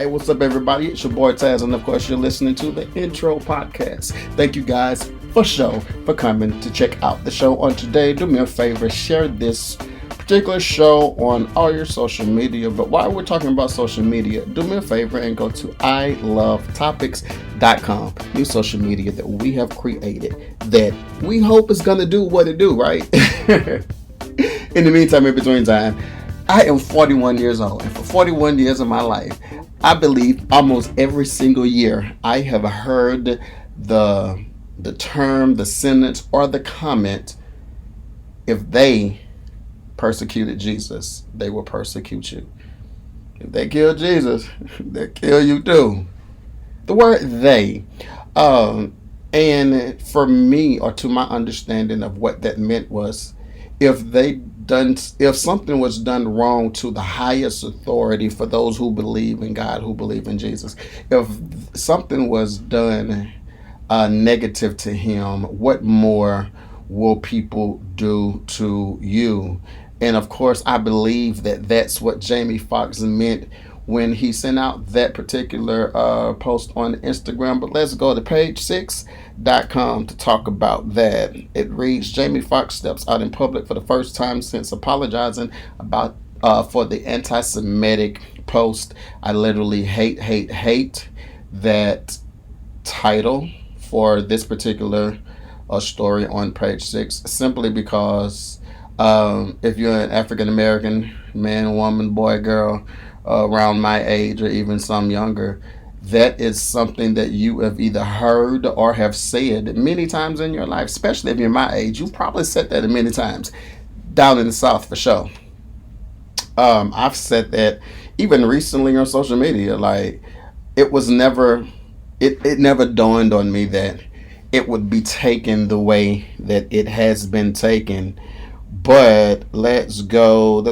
Hey, what's up, everybody? It's your boy Tazz, and of course, you're listening to the Intro Podcast. Thank you guys for coming to check out the show on today. Do me a favor, share this particular show on all your social media. But while we're talking about social media, do me a favor and go to ilovetopics.com, new social media that we have created that we hope is going to do what it do, right? In the meantime, in between time, I am 41 years old, and for 41 years of my life, I believe almost every single year I have heard the term, the sentence, or the comment, if they persecuted Jesus, they will persecute you. If they kill Jesus, they'll kill you too. The word they. And for me, or to my understanding of what that meant was, if something was done wrong to the highest authority for those who believe in God, who believe in Jesus, if something was done negative to him, what more will people do to you? And of course, I believe that that's what Jamie Foxx meant when he sent out that particular post on Instagram. But let's go to page6.com to talk about that. It reads, Jamie Foxx steps out in public for the first time since apologizing about for the anti-Semitic post. I literally hate that title for this particular story on page 6, simply because if you're an African American man, woman, boy, girl, around my age or even some younger, that is something that you have either heard or have said many times in your life. Especially if you're my age, you've probably said that many times down in the South, for sure. I've said that even recently on social media. Like, it was never, it never dawned on me that it would be taken the way that it has been taken. But let's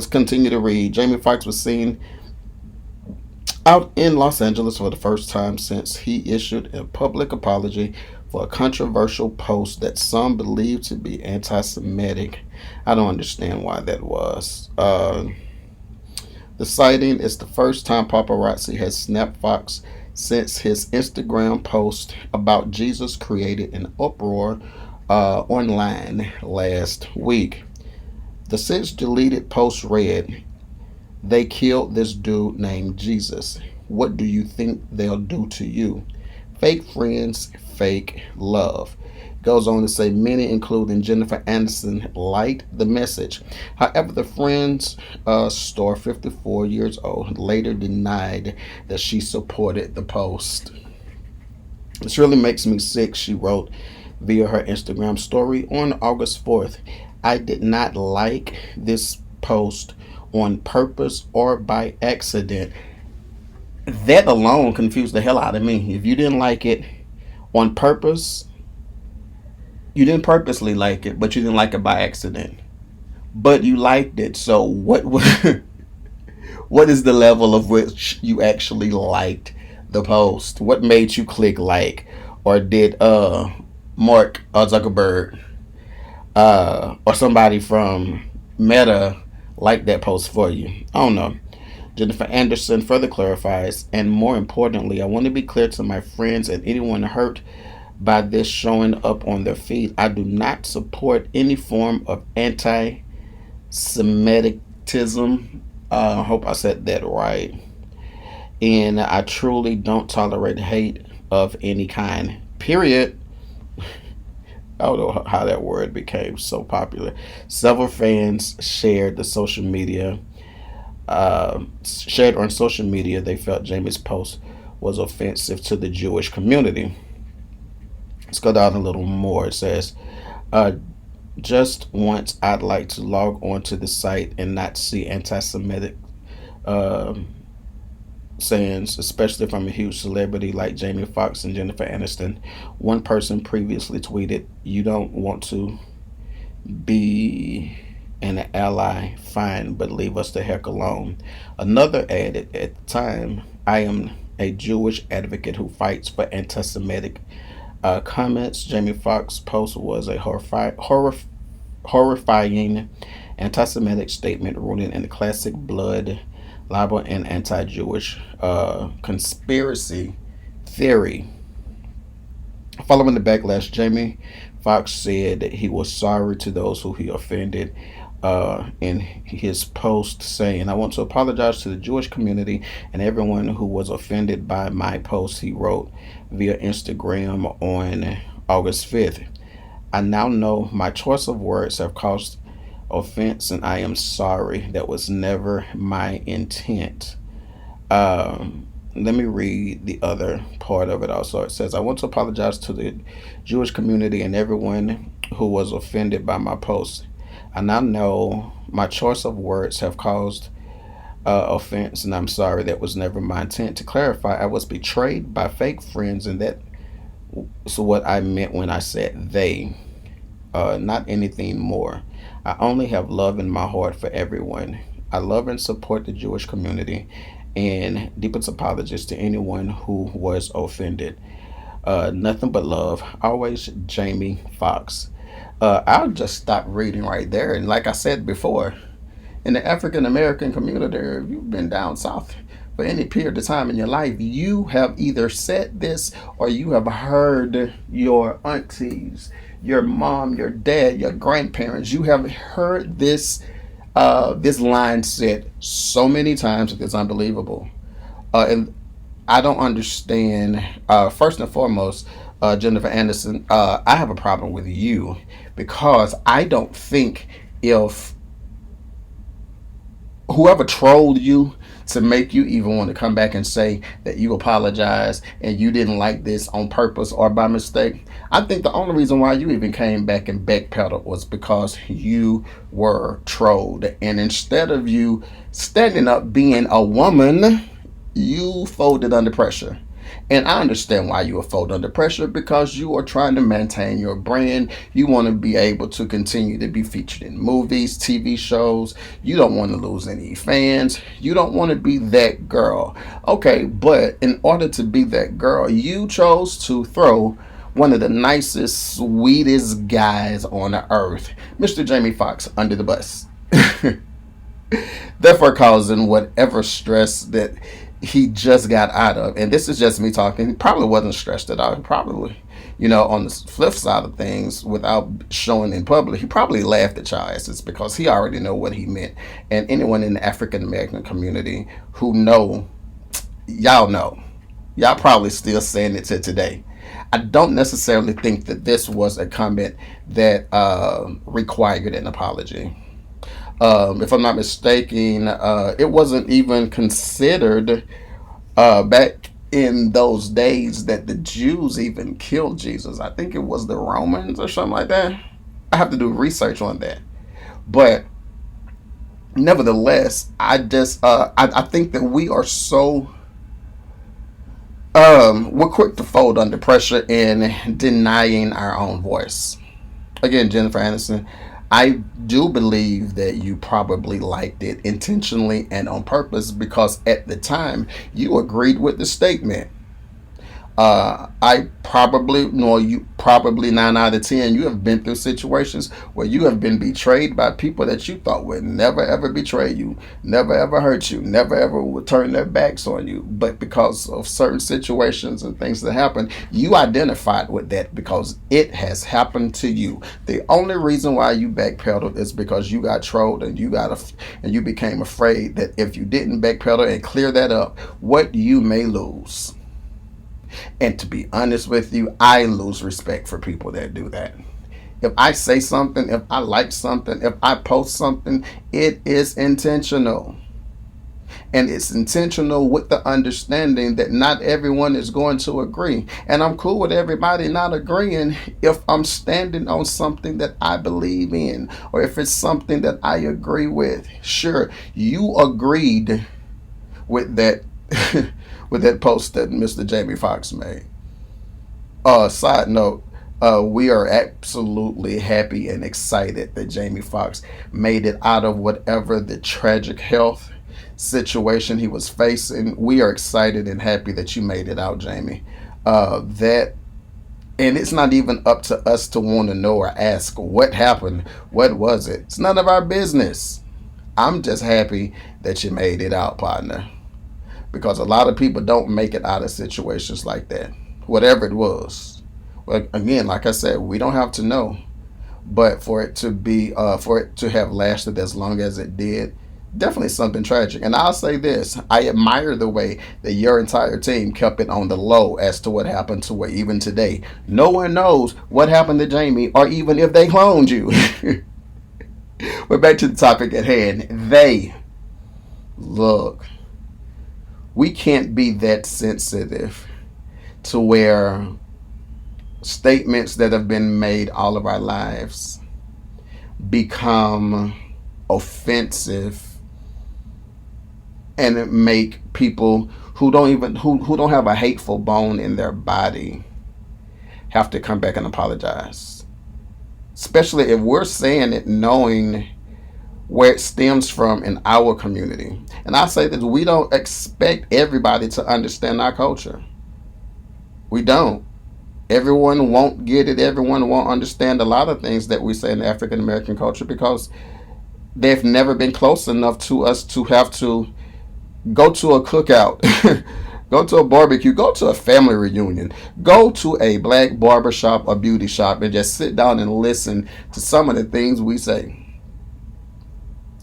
continue to read. Jamie Foxx was seen out in Los Angeles for the first time since he issued a public apology for a controversial post that some believe to be anti-Semitic. I don't understand why that was. The sighting is the first time paparazzi has snapped Fox since his Instagram post about Jesus created an uproar online last week. The since deleted post read, "They killed this dude named Jesus. What do you think they'll do to you? Fake friends, fake love." Goes on to say many, including Jennifer Aniston, liked the message. However, the Friends star, 54 years old, later denied that she supported the post. "This really makes me sick," she wrote via her Instagram story on August 4th. "I did not like this post on purpose or by accident." That alone confused the hell out of me. If you didn't like it on purpose, you didn't purposely like it, but you didn't like it by accident. But you liked it, so what what is the level of which you actually liked the post? What made you click like? Or did Mark Zuckerberg or somebody from Meta like that post for you? I don't know. Jennifer Anderson further clarifies, and more importantly, I want to be clear to my friends and anyone hurt by this showing up on their feed. I do not support any form of anti-Semitism. I hope I said that right. And I truly don't tolerate hate of any kind. Period. I don't know how that word became so popular. Several fans shared on social media. They felt Jamie's post was offensive to the Jewish community. Let's go down a little more. It says, just once I'd like to log on to the site and not see anti-Semitic sayings, especially from a huge celebrity like Jamie Foxx and Jennifer Aniston. One person previously tweeted, "You don't want to be an ally, fine, but leave us the heck alone." Another added, "At the time, I am a Jewish advocate who fights for anti-Semitic comments." Jamie Foxx's post was a horrifying anti-Semitic statement rooted in the classic blood libel and anti-Jewish conspiracy theory. Following the backlash, Jamie Foxx said that he was sorry to those who he offended in his post, saying, "I want to apologize to the Jewish community and everyone who was offended by my post," he wrote via Instagram on August 5th. "I now know my choice of words have caused offense, and I am sorry. That was never my intent." Let me read the other part of it also. It says, "I want to apologize to the Jewish community and everyone who was offended by my post. I now know my choice of words have caused offense, and I'm sorry. That was never my intent. To clarify, I was betrayed by fake friends, and that's what I meant when I said they, not anything more. I only have love in my heart for everyone. I love and support the Jewish community, and deepest apologies to anyone who was offended. Nothing but love. Always, Jamie Foxx." I'll just stop reading right there. And like I said before, in the African American community, if you've been down south for any period of time in your life, you have either said this or you have heard your aunties, your mom, your dad, your grandparents. You have heard this line said so many times it's unbelievable. And I don't understand. First and foremost, Jennifer Anderson, I have a problem with you because I don't think if whoever trolled you to make you even want to come back and say that you apologize and you didn't like this on purpose or by mistake. I think the only reason why you even came back and backpedaled was because you were trolled. And instead of you standing up being a woman, you folded under pressure. And I understand why you are folded under pressure because you are trying to maintain your brand. You want to be able to continue to be featured in movies, TV shows. You don't want to lose any fans. You don't want to be that girl. Okay, but in order to be that girl, you chose to throw one of the nicest, sweetest guys on the earth, Mr. Jamie Foxx, under the bus. Therefore causing whatever stress that he just got out of. And this is just me talking. He probably wasn't stressed at all. He probably, on the flip side of things, without showing in public, he probably laughed at y'all asses because he already know what he meant. And anyone in the African American community who know, y'all probably still saying it to today. I don't necessarily think that this was a comment that required an apology. If I'm not mistaken, it wasn't even considered back in those days that the Jews even killed Jesus. I think it was the Romans or something like that. I have to do research on that. But nevertheless, I think that we are so we're quick to fold under pressure and denying our own voice. Again, Jennifer Aniston, I do believe that you probably liked it intentionally and on purpose because at the time you agreed with the statement. I probably, no, you probably 9 out of 10, you have been through situations where you have been betrayed by people that you thought would never ever betray you, never ever hurt you, never ever would turn their backs on you. But because of certain situations and things that happen, you identified with that because it has happened to you. The only reason why you backpedaled is because you got trolled and and you became afraid that if you didn't backpedal and clear that up, what you may lose. And to be honest with you, I lose respect for people that do that. If I say something, if I like something, if I post something, it is intentional. And it's intentional with the understanding that not everyone is going to agree. And I'm cool with everybody not agreeing if I'm standing on something that I believe in or if it's something that I agree with. Sure, you agreed with that with that post that Mr. Jamie Foxx made. Side note, we are absolutely happy and excited that Jamie Foxx made it out of whatever the tragic health situation he was facing. We are excited and happy that you made it out, Jamie. That and it's not even up to us to want to know or ask what happened, what was it. It's none of our business. I'm just happy that you made it out, partner. Because a lot of people don't make it out of situations like that, whatever it was. Well, again, like I said, we don't have to know, but for it to have lasted as long as it did, definitely something tragic. And I'll say this: I admire the way that your entire team kept it on the low as to what happened to where even today, no one knows what happened to Jamie or even if they cloned you. But back to the topic at hand. Look, we can't be that sensitive to where statements that have been made all of our lives become offensive and make people who don't have a hateful bone in their body have to come back and apologize. Especially if we're saying it knowing where it stems from in our community. And I say that we don't expect everybody to understand our culture. We don't. Everyone won't get it. Everyone won't understand a lot of things that we say in the African American culture because they've never been close enough to us to have to go to a cookout, go to a barbecue, go to a family reunion, go to a black barber shop or beauty shop and just sit down and listen to some of the things we say.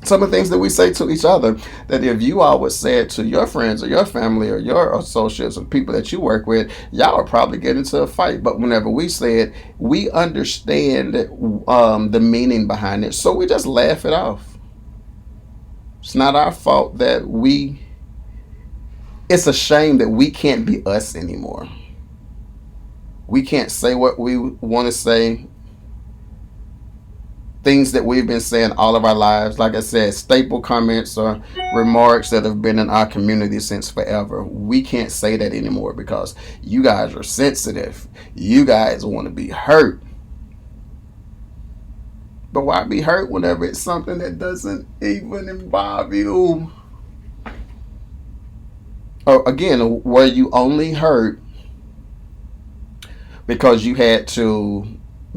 Some of the things that we say to each other, that if you all would say it to your friends or your family or your associates or people that you work with, y'all would probably get into a fight. But whenever we say it, we understand the meaning behind it. So we just laugh it off. It's not our fault that it's a shame that we can't be us anymore. We can't say what we want to say. Things that we've been saying all of our lives, like I said, staple comments or remarks that have been in our community since forever. We can't say that anymore because you guys are sensitive. You guys want to be hurt. But why be hurt whenever it's something that doesn't even involve you? Or again, were you only hurt because you had to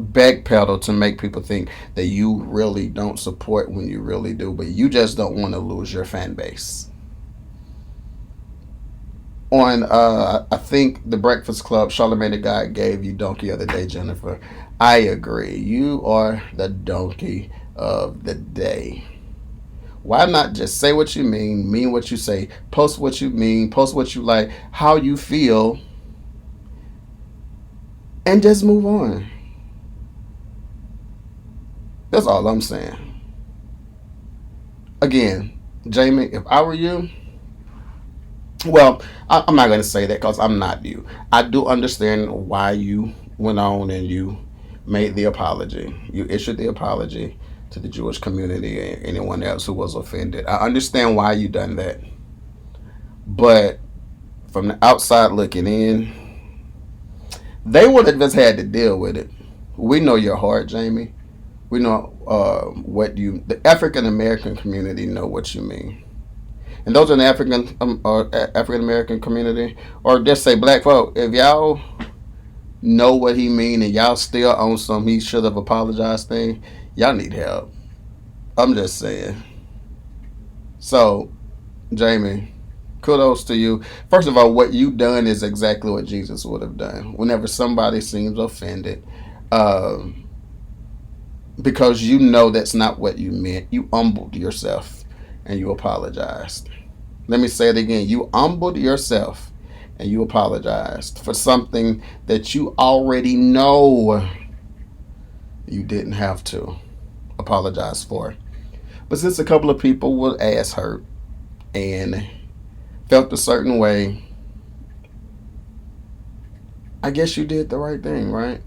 backpedal to make people think that you really don't support when you really do, but you just don't want to lose your fan base? On I think the Breakfast Club, Charlamagne the God gave you donkey of the day, Jennifer. I agree. You are the donkey of the day. Why not just say what you mean what you say, post what you mean, post what you like, how you feel, and just move on? That's all I'm saying. Again, Jamie, if I were you, well, I'm not going to say that because I'm not you. I do understand why you went on and you made the apology. You issued the apology to the Jewish community and anyone else who was offended. I understand why you done that. But from the outside looking in, they would have just had to deal with it. We know your heart, Jamie. We know the African American community know what you mean. And those in the African American community, or just say black folk, if y'all know what he mean and y'all still on some he should have apologized thing, y'all need help. I'm just saying. So, Jamie, kudos to you. First of all, what you done is exactly what Jesus would have done. Whenever somebody seems offended, because you know that's not what you meant, you humbled yourself and you apologized. Let me say it again. You humbled yourself and you apologized for something that you already know you didn't have to apologize for. But since a couple of people were ass hurt and felt a certain way, I guess you did the right thing, right?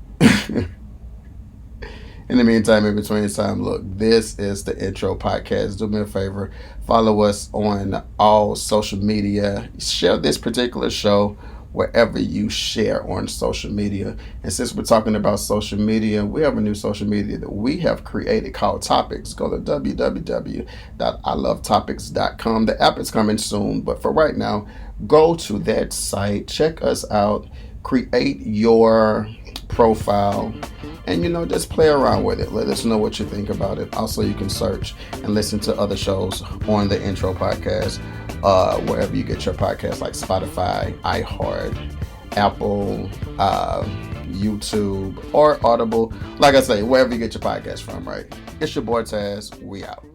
In the meantime, in between time, look, this is the Intro Podcast. Do me a favor, follow us on all social media. Share this particular show wherever you share on social media. And since we're talking about social media, we have a new social media that we have created called Topics. Go to www.ilovetopics.com. The app is coming soon, but for right now, go to that site, check us out, create your profile, And just play around with it. Let us know what you think about it. Also, you can search and listen to other shows on the Intro Podcast, wherever you get your podcasts, like Spotify, iHeart, Apple, YouTube, or Audible. Like I say, wherever you get your podcast from, right? It's your boy Tazz. We out.